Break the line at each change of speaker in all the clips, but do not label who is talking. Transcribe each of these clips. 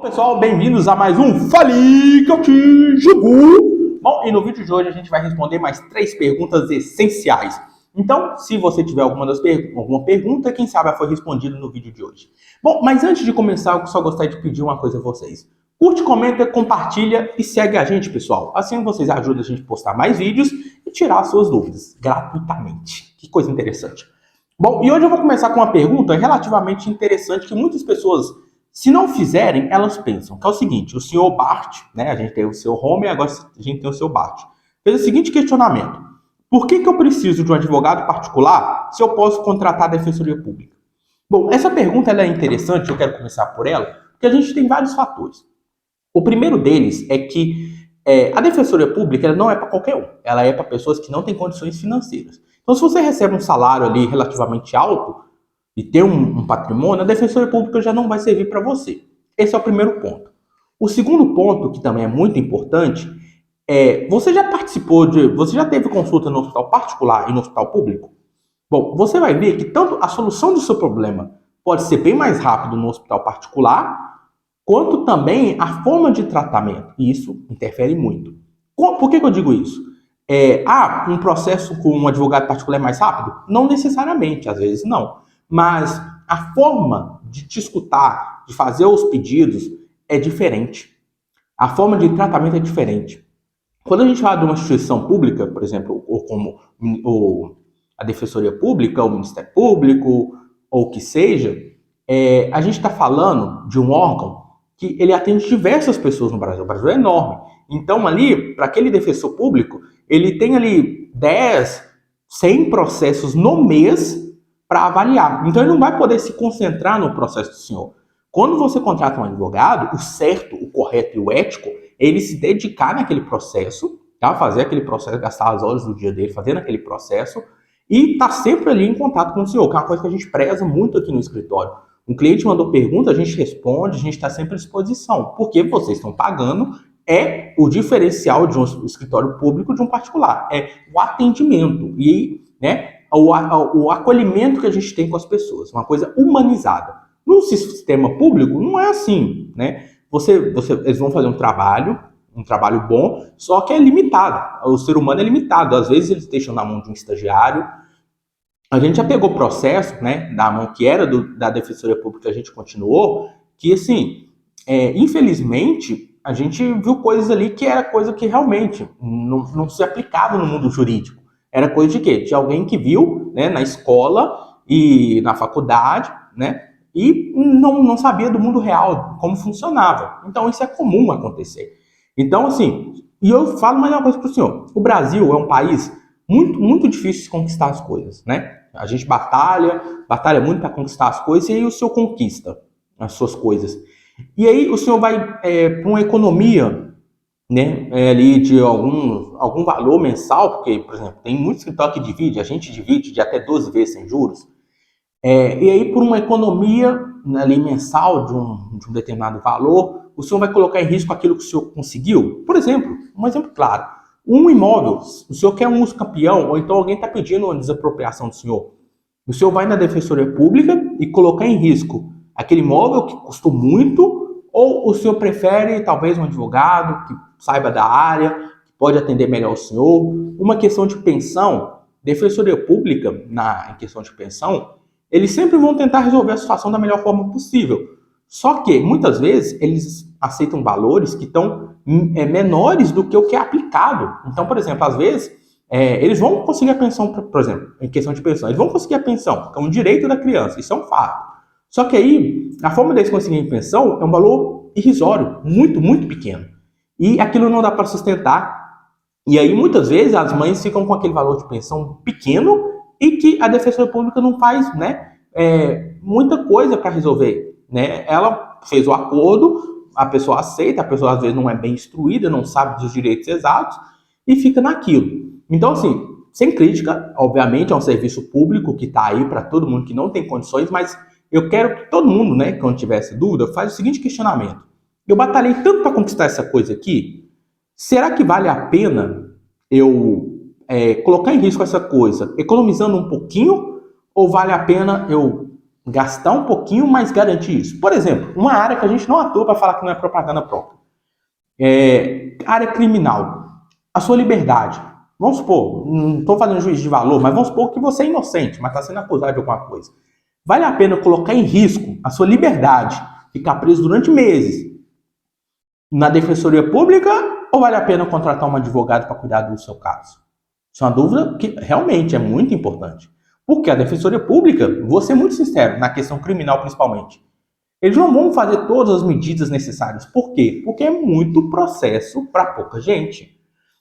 Pessoal, bem-vindos a mais um Fale que eu te jogo. Bom, e no vídeo de hoje a gente vai responder mais 3 perguntas essenciais. Então, se você tiver alguma pergunta, quem sabe ela foi respondida no vídeo de hoje. Bom, mas antes de começar, eu só gostaria de pedir uma coisa a vocês. Curte, comenta, compartilha e segue a gente, pessoal. Assim vocês ajudam a gente a postar mais vídeos e tirar as suas dúvidas gratuitamente. Que coisa interessante. Bom, e hoje eu vou começar com uma pergunta relativamente interessante que muitas pessoas, se não fizerem, elas pensam, que é o seguinte: o senhor Bart, né, a gente tem o seu Homer, agora a gente tem o seu Bart, fez o seguinte questionamento: por que eu preciso de um advogado particular se eu posso contratar a defensoria pública? Bom, essa pergunta ela é interessante, eu quero começar por ela, porque a gente tem vários fatores. O primeiro deles é que a defensoria pública ela não é para qualquer um, ela é para pessoas que não têm condições financeiras. Então, se você recebe um salário ali relativamente alto, e ter um patrimônio, a defensoria pública já não vai servir para você. Esse é o primeiro ponto. O segundo ponto, que também é muito importante, você já você já teve consulta no hospital particular e no hospital público? Bom, você vai ver que tanto a solução do seu problema pode ser bem mais rápido no hospital particular, quanto também a forma de tratamento. E isso interfere muito. Por que eu digo isso? Um processo com um advogado particular é mais rápido? Não necessariamente, às vezes não. Mas a forma de te escutar, de fazer os pedidos, é diferente. A forma de tratamento é diferente. Quando a gente fala de uma instituição pública, por exemplo, ou como a Defensoria Pública, o Ministério Público, ou o que seja, a gente está falando de um órgão que ele atende diversas pessoas no Brasil. O Brasil é enorme. Então, ali, para aquele defensor público, ele tem ali 10, 100 processos no mês para avaliar. Então, ele não vai poder se concentrar no processo do senhor. Quando você contrata um advogado, o certo, o correto e o ético é ele se dedicar naquele processo, tá? Fazer aquele processo, gastar as horas do dia dele fazendo aquele processo e estar sempre ali em contato com o senhor, que é uma coisa que a gente preza muito aqui no escritório. Um cliente mandou pergunta, a gente responde, a gente está sempre à disposição, porque vocês estão pagando, o diferencial de um escritório público de um particular, é o atendimento e, o acolhimento que a gente tem com as pessoas, uma coisa humanizada. No sistema público não é assim, né? Eles vão fazer um trabalho bom, só que é limitado. O ser humano é limitado. Às vezes eles deixam na mão de um estagiário. A gente já pegou processo, né, da mão que era da Defensoria Pública, a gente continuou, que assim, infelizmente, a gente viu coisas ali que era coisa que realmente não se aplicava no mundo jurídico. Era coisa de quê? De alguém que viu, né, na escola e na faculdade, né, e não sabia do mundo real, como funcionava. Então, isso é comum acontecer. Então, assim, e eu falo mais uma coisa para o senhor. O Brasil é um país muito, muito difícil de conquistar as coisas, né? A gente batalha muito para conquistar as coisas, e aí o senhor conquista as suas coisas. E aí o senhor vai para uma economia, né, ali de algum valor mensal, porque, por exemplo, tem muito escritório que divide, a gente divide de até 12 vezes sem juros, e aí por uma economia ali mensal de um determinado valor, o senhor vai colocar em risco aquilo que o senhor conseguiu. Por exemplo, um exemplo claro, um imóvel, o senhor quer um uso campeão, ou então alguém está pedindo uma desapropriação do senhor. O senhor vai na Defensoria Pública e colocar em risco aquele imóvel que custou muito, ou o senhor prefere talvez um advogado que saiba da área, que pode atender melhor o senhor? Uma questão de pensão, Defensoria Pública, em questão de pensão, eles sempre vão tentar resolver a situação da melhor forma possível. Só que, muitas vezes, eles aceitam valores que estão menores do que o que é aplicado. Então, por exemplo, às vezes, eles vão conseguir a pensão, por exemplo, em questão de pensão, eles vão conseguir a pensão, que é um direito da criança, isso é um fato. Só que aí, a forma deles conseguirem pensão é um valor irrisório, muito, muito pequeno. E aquilo não dá para sustentar. E aí, muitas vezes, as mães ficam com aquele valor de pensão pequeno e que a Defensoria Pública não faz, né, muita coisa para resolver. Né? Ela fez o acordo, a pessoa aceita, a pessoa às vezes não é bem instruída, não sabe dos direitos exatos e fica naquilo. Então, assim, sem crítica, obviamente é um serviço público que está aí para todo mundo que não tem condições, mas eu quero que todo mundo, né, quando tiver essa dúvida, faz o seguinte questionamento: eu batalhei tanto para conquistar essa coisa aqui, será que vale a pena eu colocar em risco essa coisa economizando um pouquinho, ou vale a pena eu gastar um pouquinho, mas garantir isso. Por exemplo, uma área que a gente não atua para falar que não é propaganda própria. Área criminal. A sua liberdade. Vamos supor, não estou fazendo juízo de valor, mas vamos supor que você é inocente, mas está sendo acusado de alguma coisa. Vale a pena colocar em risco a sua liberdade, ficar preso durante meses na defensoria pública, ou vale a pena contratar um advogado para cuidar do seu caso? Isso é uma dúvida que realmente é muito importante. Porque a defensoria pública, vou ser muito sincero, na questão criminal principalmente, eles não vão fazer todas as medidas necessárias. Por quê? Porque é muito processo para pouca gente.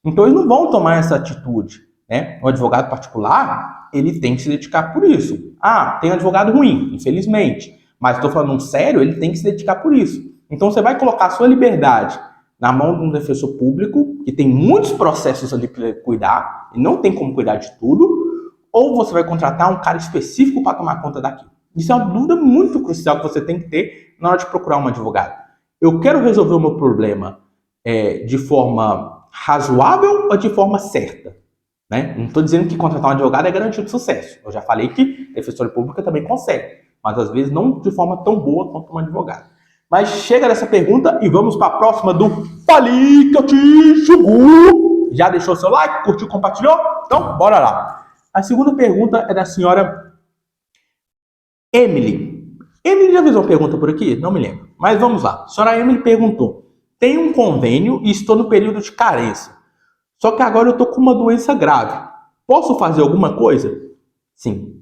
Então eles não vão tomar essa atitude, né? O advogado particular, ele tem que se dedicar por isso. Ah, tem um advogado ruim, infelizmente. Mas estou falando sério, ele tem que se dedicar por isso. Então você vai colocar a sua liberdade na mão de um defensor público, que tem muitos processos ali para cuidar, e não tem como cuidar de tudo, ou você vai contratar um cara específico para tomar conta daquilo. Isso é uma dúvida muito crucial que você tem que ter na hora de procurar um advogado. Eu quero resolver o meu problema de forma razoável ou de forma certa? Né? Não estou dizendo que contratar um advogado é garantia de sucesso. Eu já falei que a defensoria pública também consegue, mas às vezes não de forma tão boa quanto um advogado. Mas chega dessa pergunta e vamos para a próxima do Fali que eu te julgo. Já deixou seu like, curtiu, compartilhou? Então, bora lá. A segunda pergunta é da senhora Emily. Emily já fez uma pergunta por aqui? Não me lembro. Mas vamos lá. A senhora Emily perguntou: tenho um convênio e estou no período de carência. Só que agora eu estou com uma doença grave. Posso fazer alguma coisa? Sim.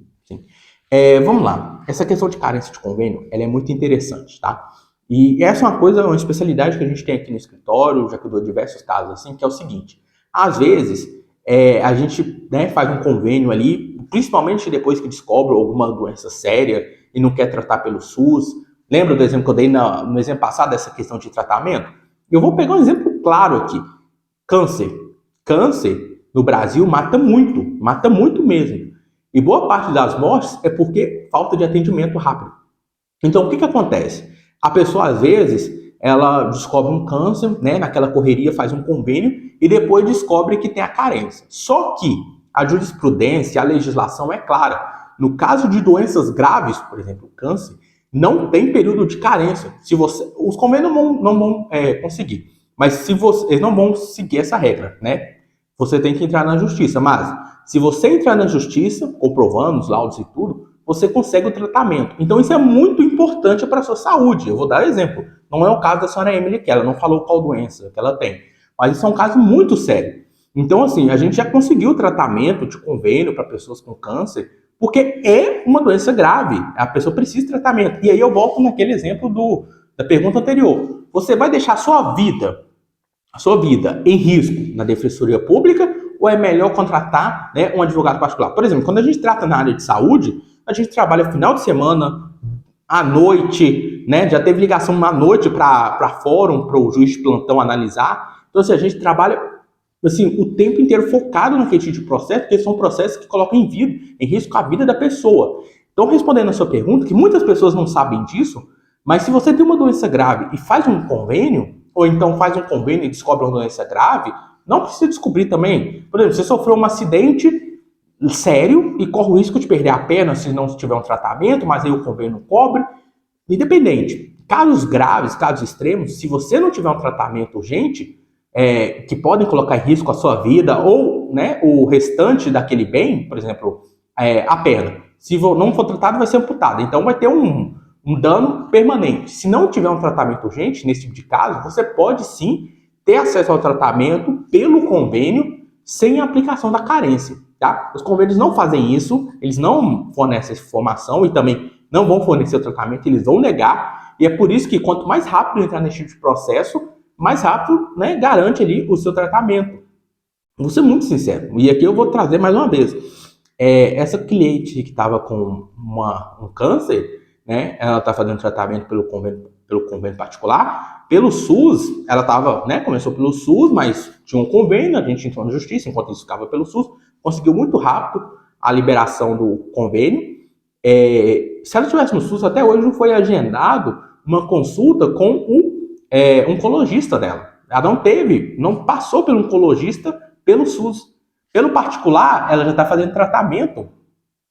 Vamos lá. Essa questão de carência de convênio, ela é muito interessante, tá? E essa é uma especialidade que a gente tem aqui no escritório, já que eu dou diversos casos assim, que é o seguinte. Às vezes, a gente faz um convênio ali, principalmente depois que descobre alguma doença séria e não quer tratar pelo SUS. Lembra do exemplo que eu dei no exemplo passado, dessa questão de tratamento? Eu vou pegar um exemplo claro aqui. Câncer. Câncer, no Brasil, mata muito mesmo. E boa parte das mortes é porque falta de atendimento rápido. Então, o que acontece? A pessoa, às vezes, ela descobre um câncer, naquela correria faz um convênio e depois descobre que tem a carência. Só que a jurisprudência, a legislação é clara. No caso de doenças graves, por exemplo, câncer, não tem período de carência. Os convênios não vão conseguir, mas eles não vão seguir essa regra, né? Você tem que entrar na justiça, mas se você entrar na justiça, comprovando os laudos e tudo, você consegue o tratamento. Então isso é muito importante para a sua saúde. Eu vou dar um exemplo. Não é o caso da senhora Emily, que ela não falou qual doença que ela tem, mas isso é um caso muito sério. Então, assim, a gente já conseguiu tratamento de convênio para pessoas com câncer, porque é uma doença grave. A pessoa precisa de tratamento. E aí eu volto naquele exemplo da pergunta anterior. Você vai deixar a sua vida em risco na defensoria pública ou é melhor contratar um advogado particular? Por exemplo, quando a gente trata na área de saúde, a gente trabalha final de semana, à noite, já teve ligação à noite para fórum, para o juiz de plantão analisar. Então, assim, a gente trabalha o tempo inteiro focado naquele tipo de processo, porque são processos que colocam em risco a vida da pessoa. Então, respondendo a sua pergunta, que muitas pessoas não sabem disso, mas se você tem uma doença grave e faz um convênio, ou então faz um convênio e descobre uma doença grave, não precisa descobrir também. Por exemplo, você sofreu um acidente sério e corre o risco de perder a perna se não tiver um tratamento, mas aí o convênio cobre. Independente. Casos graves, casos extremos, se você não tiver um tratamento urgente, que podem colocar em risco a sua vida ou o restante daquele bem, por exemplo, a perna, se não for tratado, vai ser amputada. Então vai ter um dano permanente. Se não tiver um tratamento urgente, nesse tipo de caso, você pode sim ter acesso ao tratamento pelo convênio sem a aplicação da carência. Tá? Os convênios não fazem isso, eles não fornecem essa informação e também não vão fornecer o tratamento, eles vão negar. E é por isso que quanto mais rápido entrar nesse tipo de processo, mais rápido garante ali o seu tratamento. Vou ser muito sincero. E aqui eu vou trazer mais uma vez. Essa cliente que estava com um câncer, ela está fazendo tratamento pelo convênio particular. Pelo SUS, ela começou pelo SUS, mas tinha um convênio, a gente entrou na justiça, enquanto isso ficava pelo SUS, conseguiu muito rápido a liberação do convênio. Se ela tivesse no SUS, até hoje não foi agendado uma consulta com o oncologista dela. Ela não passou pelo oncologista pelo SUS. Pelo particular, ela já está fazendo tratamento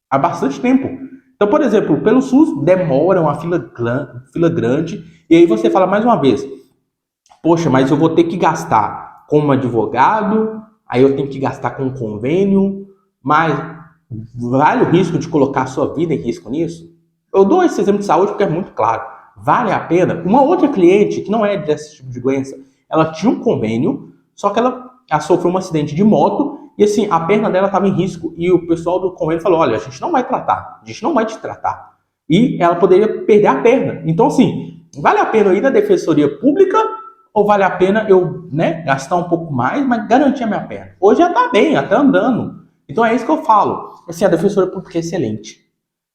há bastante tempo. Então, por exemplo, pelo SUS demora uma fila grande, e aí você fala mais uma vez, poxa, mas eu vou ter que gastar com um advogado, aí eu tenho que gastar com um convênio, mas vale o risco de colocar a sua vida em risco nisso? Eu dou esse exemplo de saúde porque é muito claro. Vale a pena? Uma outra cliente, que não é desse tipo de doença, ela tinha um convênio, só que ela sofreu um acidente de moto e assim, a perna dela estava em risco. E o pessoal do convênio falou, olha, a gente não vai tratar, a gente não vai te tratar. E ela poderia perder a perna. Então assim, vale a pena eu ir na defensoria pública ou vale a pena eu, gastar um pouco mais, mas garantir a minha perna? Hoje já tá bem, já tá andando. Então é isso que eu falo. Assim, a defensoria pública é excelente.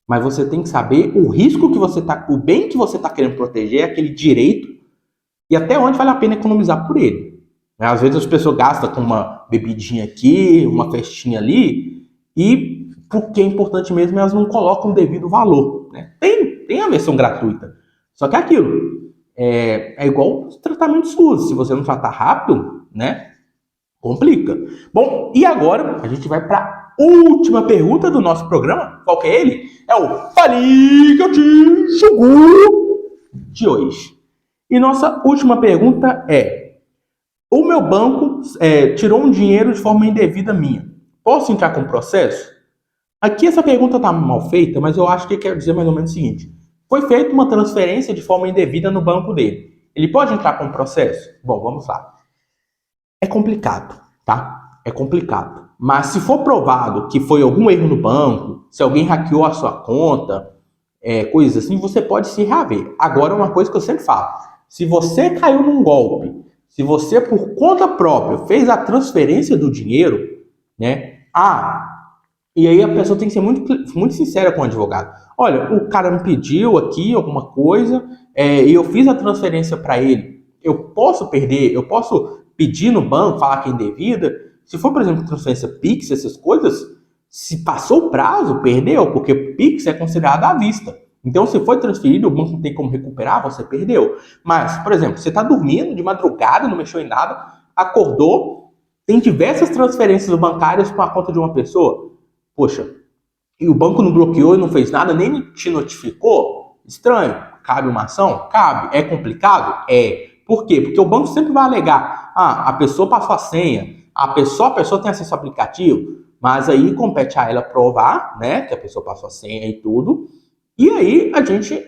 Mas você tem que saber o risco que você tá, o bem que você tá querendo proteger, aquele direito, e até onde vale a pena economizar por ele. Às vezes as pessoas gastam com uma bebidinha aqui, uma festinha ali, e porque é importante mesmo, elas não colocam o devido valor. Né? Tem a versão gratuita. Só que é aquilo. É igual os tratamentos SUS. Se você não tratar rápido, complica. Bom, e agora a gente vai para a última pergunta do nosso programa. Qual que é ele? É o Fale que eu te jogo de hoje. E nossa última pergunta é: o meu banco tirou um dinheiro de forma indevida minha. Posso entrar com processo? Aqui essa pergunta está mal feita, mas eu acho que quer dizer mais ou menos o seguinte. Foi feita uma transferência de forma indevida no banco dele. Ele pode entrar com processo? Bom, vamos lá. É complicado, tá? É complicado. Mas se for provado que foi algum erro no banco, se alguém hackeou a sua conta, coisas assim, você pode se reaver. Agora, uma coisa que eu sempre falo. Se você caiu num golpe, se você, por conta própria, fez a transferência do dinheiro, e aí a pessoa tem que ser muito, muito sincera com o advogado. Olha, o cara me pediu aqui alguma coisa, e eu fiz a transferência para ele. Eu posso perder, eu posso pedir no banco, falar que é indevida. Se for, por exemplo, transferência Pix, essas coisas, se passou o prazo, perdeu, porque Pix é considerado à vista. Então, se foi transferido, o banco não tem como recuperar, você perdeu. Mas, por exemplo, você está dormindo de madrugada, não mexeu em nada, acordou, tem diversas transferências bancárias para a conta de uma pessoa. Poxa, e o banco não bloqueou e não fez nada, nem te notificou? Estranho. Cabe uma ação? Cabe. É complicado? É. Por quê? Porque o banco sempre vai alegar, a pessoa passou a senha, a pessoa tem acesso ao aplicativo, mas aí compete a ela provar, que a pessoa passou a senha e tudo. E aí a gente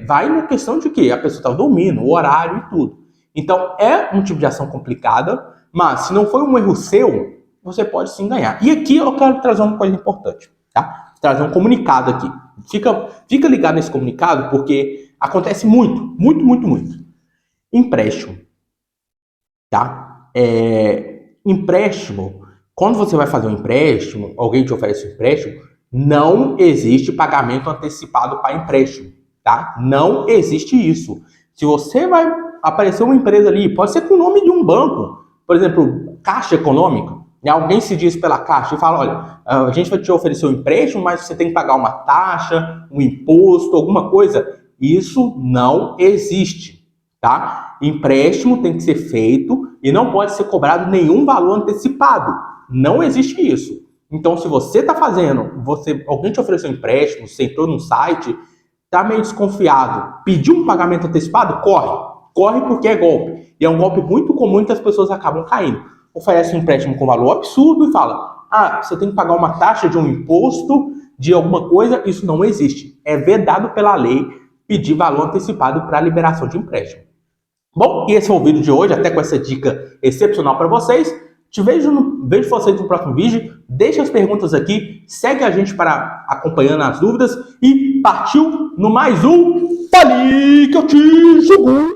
vai na questão de que a pessoa está dormindo, o horário e tudo. Então é um tipo de ação complicada, mas se não foi um erro seu, você pode sim ganhar. E aqui eu quero trazer uma coisa importante, tá? Trazer um comunicado aqui. Fica ligado nesse comunicado, porque acontece muito, muito, muito, muito. Empréstimo, tá? Empréstimo, quando você vai fazer um empréstimo, alguém te oferece um empréstimo, não existe pagamento antecipado para empréstimo, tá? Não existe isso. Se você vai aparecer uma empresa ali, pode ser com o nome de um banco, por exemplo, Caixa Econômica, alguém se diz pela Caixa e fala, olha, a gente vai te oferecer um empréstimo, mas você tem que pagar uma taxa, um imposto, alguma coisa. Isso não existe, tá? Empréstimo tem que ser feito e não pode ser cobrado nenhum valor antecipado. Não existe isso. Então, se você está fazendo, alguém te ofereceu um empréstimo, você entrou num site, está meio desconfiado, pediu um pagamento antecipado, corre porque é golpe. E é um golpe muito comum que as pessoas acabam caindo. Oferece um empréstimo com valor absurdo e fala, você tem que pagar uma taxa de um imposto, de alguma coisa, isso não existe. É vedado pela lei pedir valor antecipado para liberação de empréstimo. Bom, e esse foi o vídeo de hoje, até com essa dica excepcional para vocês. Vejo vocês no próximo vídeo. Deixa as perguntas aqui, segue a gente para acompanhando as dúvidas e partiu no mais um Fale que eu te jogo.